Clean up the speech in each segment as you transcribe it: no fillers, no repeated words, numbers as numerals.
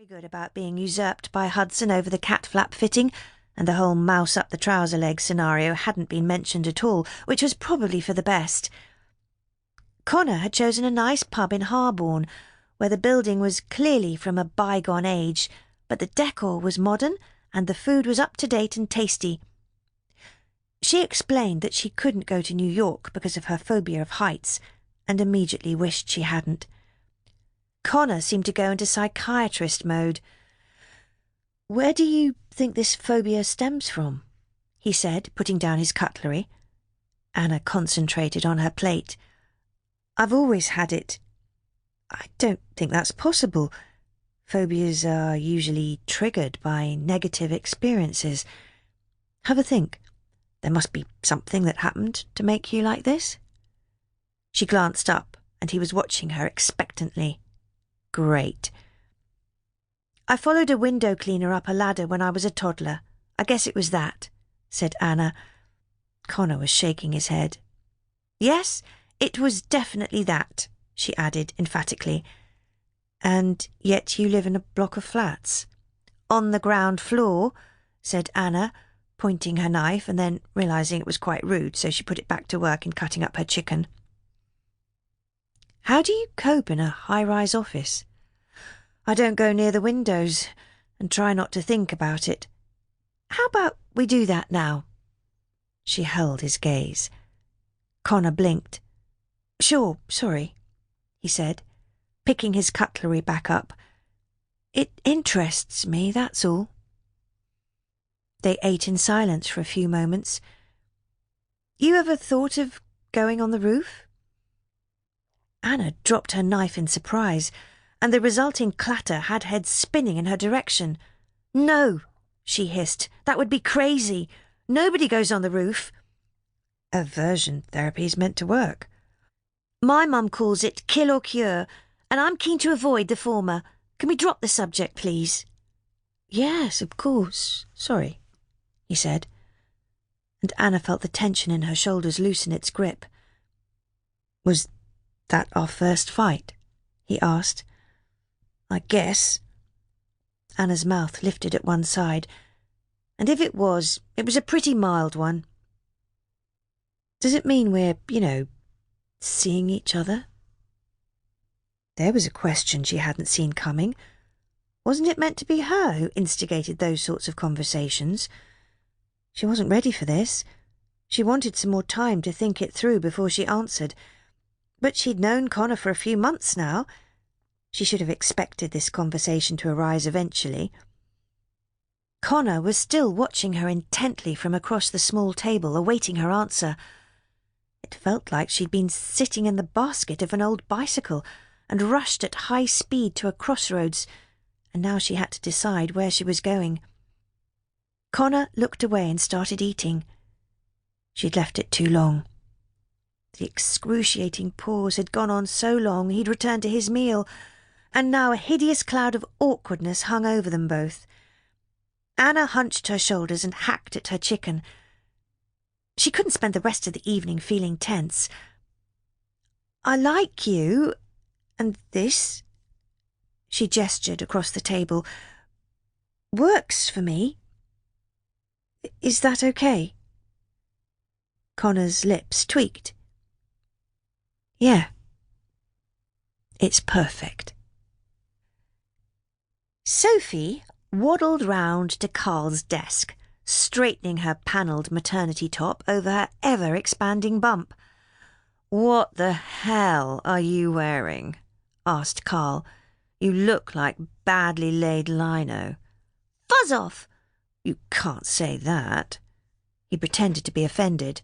good about being usurped by Hudson over the cat flap fitting, and the whole mouse up the trouser leg scenario hadn't been mentioned at all, which was probably for the best. Connor had chosen a nice pub in Harborne, where the building was clearly from a bygone age, but the decor was modern and the food was up to date and tasty. She explained that she couldn't go to New York because of her phobia of heights, and immediately wished she hadn't. Connor seemed to go into psychiatrist mode. "Where do you think this phobia stems from?" he said, putting down his cutlery. Anna concentrated on her plate. "I've always had it." "I don't think that's possible. Phobias are usually triggered by negative experiences. Have a think. There must be something that happened to make you like this." She glanced up, and he was watching her expectantly. "Great." "I followed a window cleaner up a ladder when I was a toddler. I guess it was that," said Anna. Connor was shaking his head. "Yes, it was definitely that," she added emphatically. "And yet you live in a block of flats." "On the ground floor," said Anna, pointing her knife and then realising it was quite rude, so she put it back to work in cutting up her chicken. "How do you cope in a high-rise office?" "I don't go near the windows and try not to think about it." "How about we do that now?" She held his gaze. Connor blinked. "Sure, sorry," he said, picking his cutlery back up. "It interests me, that's all." They ate in silence for a few moments. "You ever thought of going on the roof?" Anna dropped her knife in surprise, and the resulting clatter had heads spinning in her direction. "No," she hissed. "That would be crazy. Nobody goes on the roof." "Aversion therapy's meant to work." "My mum calls it kill or cure, and I'm keen to avoid the former. Can we drop the subject, please?" "Yes, of course. Sorry," he said, and Anna felt the tension in her shoulders loosen its grip. "Was that our first fight?" he asked. "I guess." Anna's mouth lifted at one side. "And if it was a pretty mild one." "Does it mean we're, seeing each other?" There was a question she hadn't seen coming. Wasn't it meant to be her who instigated those sorts of conversations? She wasn't ready for this. She wanted some more time to think it through before she answered. But she'd known Connor for a few months now. She should have expected this conversation to arise eventually. Connor was still watching her intently from across the small table, awaiting her answer. It felt like she'd been sitting in the basket of an old bicycle and rushed at high speed to a crossroads, and now she had to decide where she was going. Connor looked away and started eating. She'd left it too long. The excruciating pause had gone on so long he'd returned to his meal, and now a hideous cloud of awkwardness hung over them both. Anna hunched her shoulders and hacked at her chicken. She couldn't spend the rest of the evening feeling tense. "I like you, and this," she gestured across the table, "works for me. Is that okay?" Connor's lips tweaked. "Yeah. It's perfect." Sophie waddled round to Carl's desk, straightening her panelled maternity top over her ever-expanding bump. "What the hell are you wearing?" asked Carl. "You look like badly laid lino." "Fuzz off!" "You can't say that." He pretended to be offended.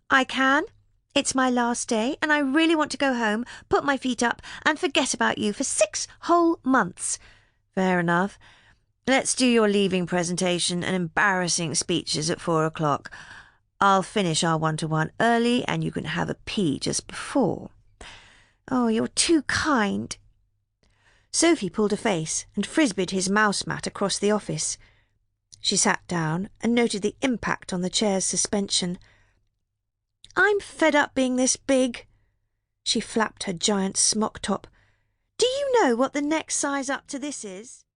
"I can. It's my last day, and I really want to go home, put my feet up, and forget about you for 6 whole months." "Fair enough. Let's do your leaving presentation and embarrassing speeches at 4 o'clock. I'll finish our one-to-one early, and you can have a pee just before." "Oh, you're too kind." Sophie pulled a face and frisbeed his mouse mat across the office. She sat down and noted the impact on the chair's suspension. "I'm fed up being this big." She flapped her giant smock top. "Do you know what the next size up to this is?"